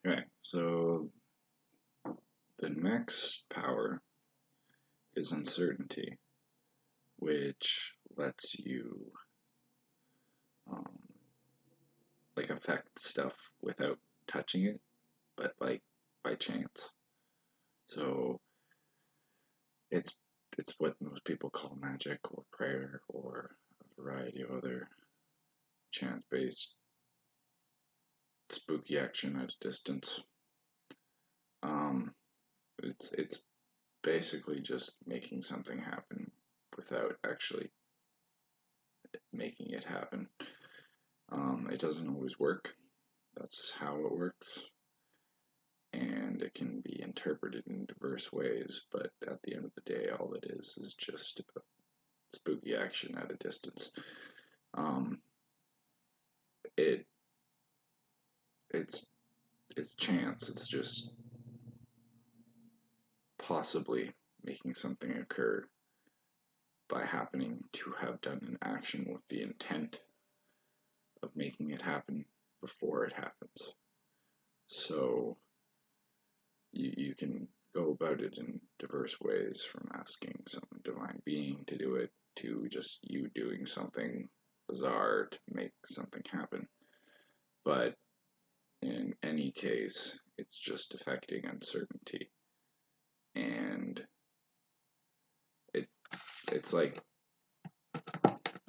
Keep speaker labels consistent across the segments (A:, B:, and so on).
A: Okay, so the next power is uncertainty, which lets you um, like affect stuff without touching it, but like by chance. So it's it's what most people call magic or prayer or a variety of other chance-based spooky action at a distance. Um, it's basically just making something happen without actually making it happen. It doesn't always work. That's how it works. And it can be interpreted in diverse ways, but at the end of the day, all it is just spooky action at a distance. Um, it it's it's chance. It's just possibly making something occur by happening to have done an action with the intent of making it happen before it happens. So you can go about it in diverse ways, from asking some divine being to do it to just you doing something bizarre to make something happen. But in any case, it's just affecting uncertainty. And it it's like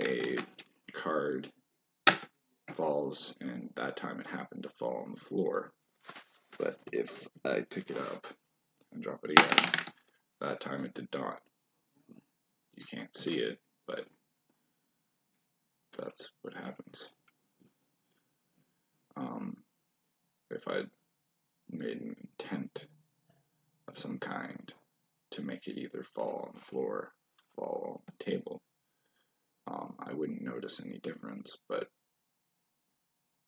A: a card falls, and that time it happened to fall on the floor. But if I pick it up and drop it again, that time it did not. You can't see it, but that's what happens. Um, if I made an intent of some kind to make it either fall on the floor, fall on the table, I wouldn't notice any difference. But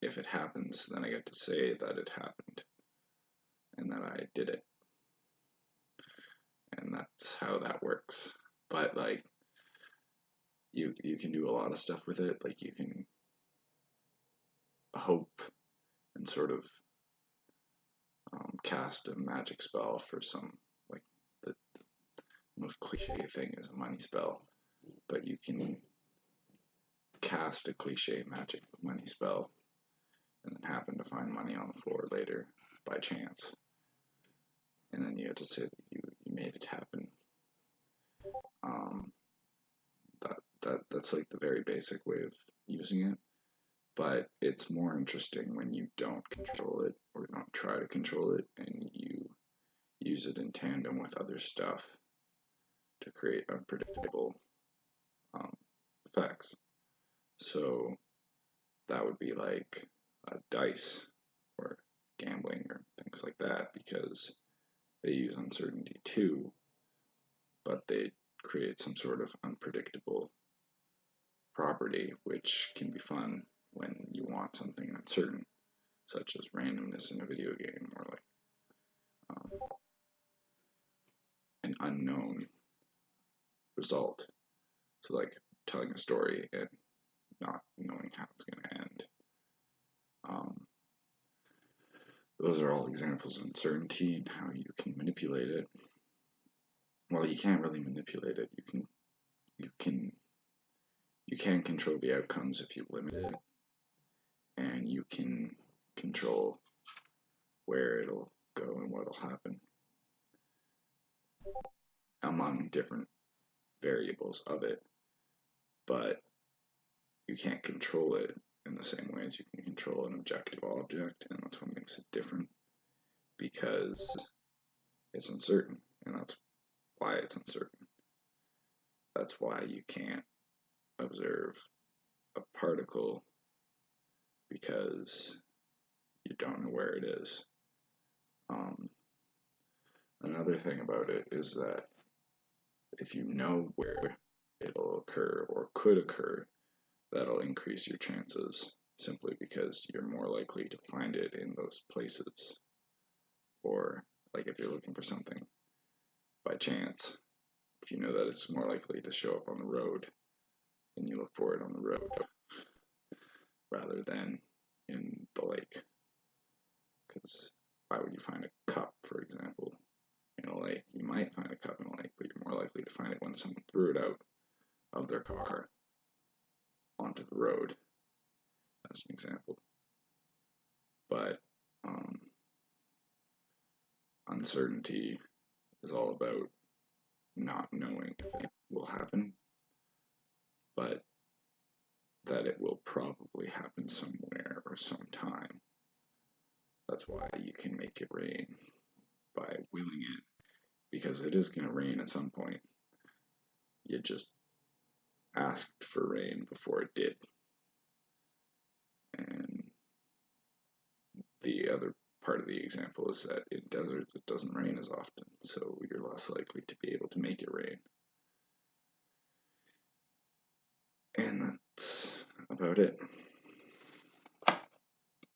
A: if it happens, then I get to say that it happened and that I did it, and that's how that works. But like you can do a lot of stuff with it. Like you can hope and sort of cast a magic spell for some, like the most cliche thing is a money spell, but you can cast a cliche magic money spell and then happen to find money on the floor later by chance, and then you have to say that you made it happen. Um, that's like the very basic way of using it, but it's more interesting when you don't control it or don't try to control it, and you use it in tandem with other stuff to create unpredictable um, effects. So that would be like dice or gambling or things like that, because they use uncertainty too, but they create some sort of unpredictable property, which can be fun when you want something uncertain, such as randomness in a video game, or like um, an unknown result. So, like telling a story and not knowing how it's going to end. Um, those are all examples of uncertainty and how you can manipulate it. Well, you can't really manipulate it. You can you can control the outcomes if you limit it, and you can control where it'll go and what'll happen among different variables of it. But you can't control it in the same way as you can control an objective object, and that's what makes it different, because it's uncertain, and that's why it's uncertain. That's why you can't observe a particle, because you don't know where it is. Um, Another thing about it is that if you know where it'll occur or could occur, that'll increase your chances, simply because you're more likely to find it in those places. Or, like, if you're looking for something by chance, if you know that it's more likely to show up on the road, then you look for it on the road rather than in the lake. Because why would you find a cup, for example, in a lake? You might find a cup in a lake, but you're more likely to find it when someone threw it out of their car onto the road, as an example. But uncertainty is all about not knowing if it will happen, but that it will probably happen somewhere or sometime. That's why you can make it rain by willing it, because it is going to rain at some point. You just asked for rain before it did. And the other part of the example is that in deserts it doesn't rain as often, so you're less likely to be able to make it rain. And that's about it.